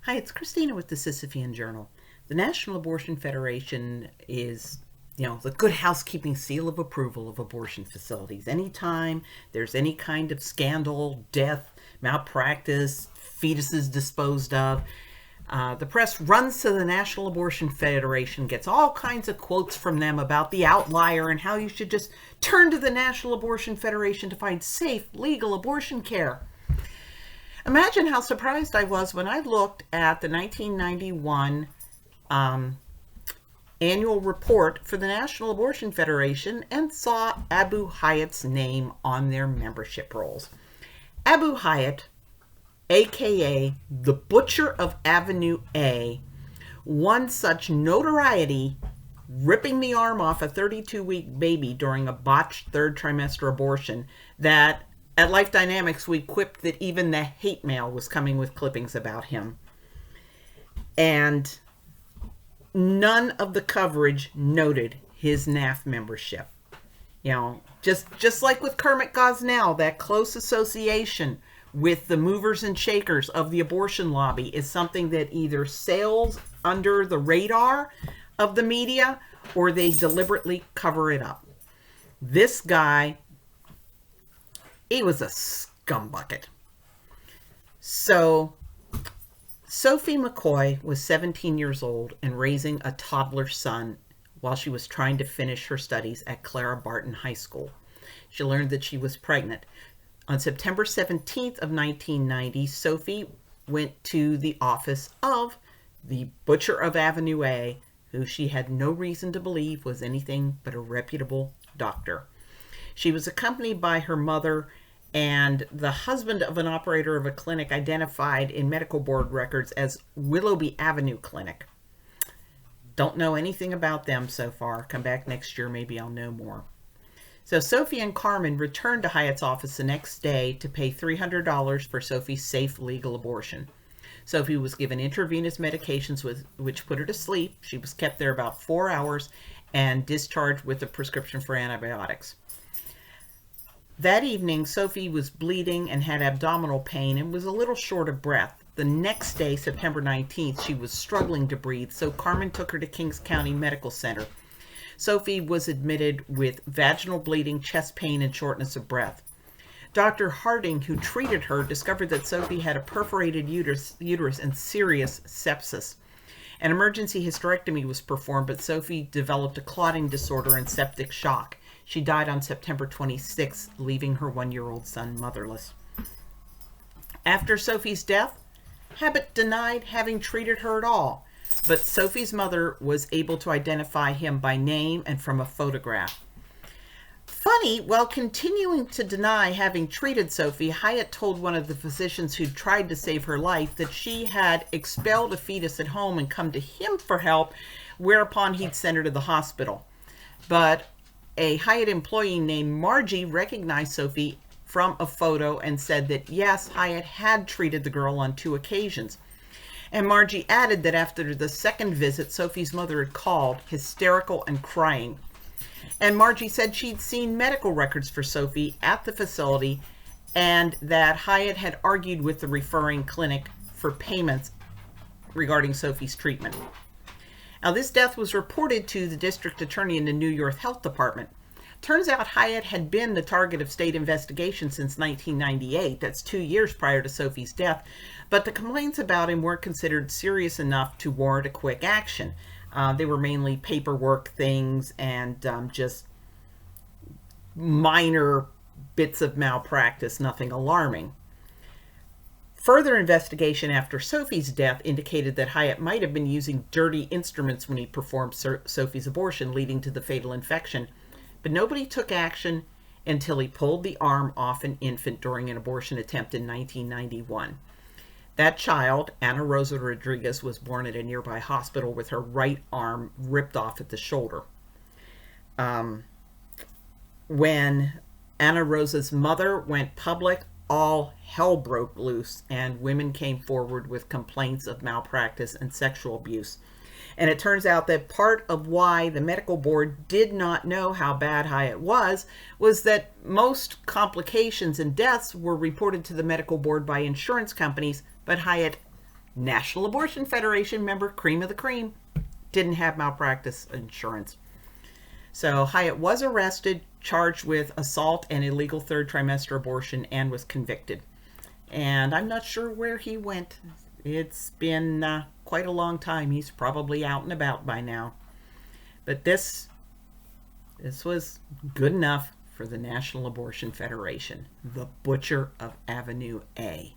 Hi, it's Christina with the Sisyphean Journal. The National Abortion Federation is, the good housekeeping seal of approval of abortion facilities. Anytime there's any kind of scandal, death, malpractice, fetuses disposed of, the press runs to the National Abortion Federation, gets all kinds of quotes from them about the outlier and how you should just turn to the National Abortion Federation to find safe, legal abortion care. Imagine how surprised I was when I looked at the 1991 annual report for the National Abortion Federation and saw Abu Hayat's name on their membership rolls. Abu Hayat, aka the Butcher of Avenue A, won such notoriety ripping the arm off a 32-week baby during a botched third trimester abortion that at Life Dynamics, we quipped that even the hate mail was coming with clippings about him. And none of the coverage noted his NAF membership. Just like with Kermit Gosnell, that close association with the movers and shakers of the abortion lobby is something that either sails under the radar of the media or they deliberately cover it up. This guy, he was a scumbucket. So, Sophie McCoy was 17 years old and raising a toddler son while she was trying to finish her studies at Clara Barton High School. She learned that she was pregnant. On September 17th of 1990, Sophie went to the office of the Butcher of Avenue A, who she had no reason to believe was anything but a reputable doctor. She was accompanied by her mother and the husband of an operator of a clinic identified in medical board records as Willoughby Avenue Clinic. Don't know anything about them so far. Come back next year, maybe I'll know more. So Sophie and Carmen returned to Hayat's office the next day to pay $300 for Sophie's safe legal abortion. Sophie was given intravenous medications which put her to sleep. She was kept there about 4 hours and discharged with a prescription for antibiotics. That evening, Sophie was bleeding and had abdominal pain and was a little short of breath. The next day, September 19th, she was struggling to breathe, so Carmen took her to Kings County Medical Center. Sophie was admitted with vaginal bleeding, chest pain, and shortness of breath. Dr. Harding, who treated her, discovered that Sophie had a perforated uterus and serious sepsis. An emergency hysterectomy was performed, but Sophie developed a clotting disorder and septic shock. She died on September 26th, leaving her 1-year-old son motherless. After Sophie's death, Habit denied having treated her at all, but Sophie's mother was able to identify him by name and from a photograph. Funny, while continuing to deny having treated Sophie, Hayat told one of the physicians who tried to save her life that she had expelled a fetus at home and come to him for help, whereupon he'd send her to the hospital. But a Hayat employee named Margie recognized Sophie from a photo and said that yes, Hayat had treated the girl on 2 occasions. And Margie added that after the second visit, Sophie's mother had called, hysterical and crying. And Margie said she'd seen medical records for Sophie at the facility and that Hayat had argued with the referring clinic for payments regarding Sophie's treatment. Now, this death was reported to the district attorney in the New York Health Department. Turns out Hayat had been the target of state investigation since 1998. That's 2 years prior to Sophie's death. But the complaints about him weren't considered serious enough to warrant a quick action. They were mainly paperwork things and just minor bits of malpractice, nothing alarming. Further investigation after Sophie's death indicated that Hayat might have been using dirty instruments when he performed Sophie's abortion, leading to the fatal infection. But nobody took action until he pulled the arm off an infant during an abortion attempt in 1991. That child, Ana Rosa Rodriguez, was born at a nearby hospital with her right arm ripped off at the shoulder. When Ana Rosa's mother went public, all hell broke loose and women came forward with complaints of malpractice and sexual abuse. And it turns out that part of why the medical board did not know how bad Hayat was that most complications and deaths were reported to the medical board by insurance companies, but Hayat National Abortion Federation member, cream of the cream, didn't have malpractice insurance. So Hyatt was arrested, charged with assault and illegal third trimester abortion, and was convicted. And I'm not sure where he went. It's been quite a long time. He's probably out and about by now. But this was good enough for the National Abortion Federation, the butcher of Avenue A.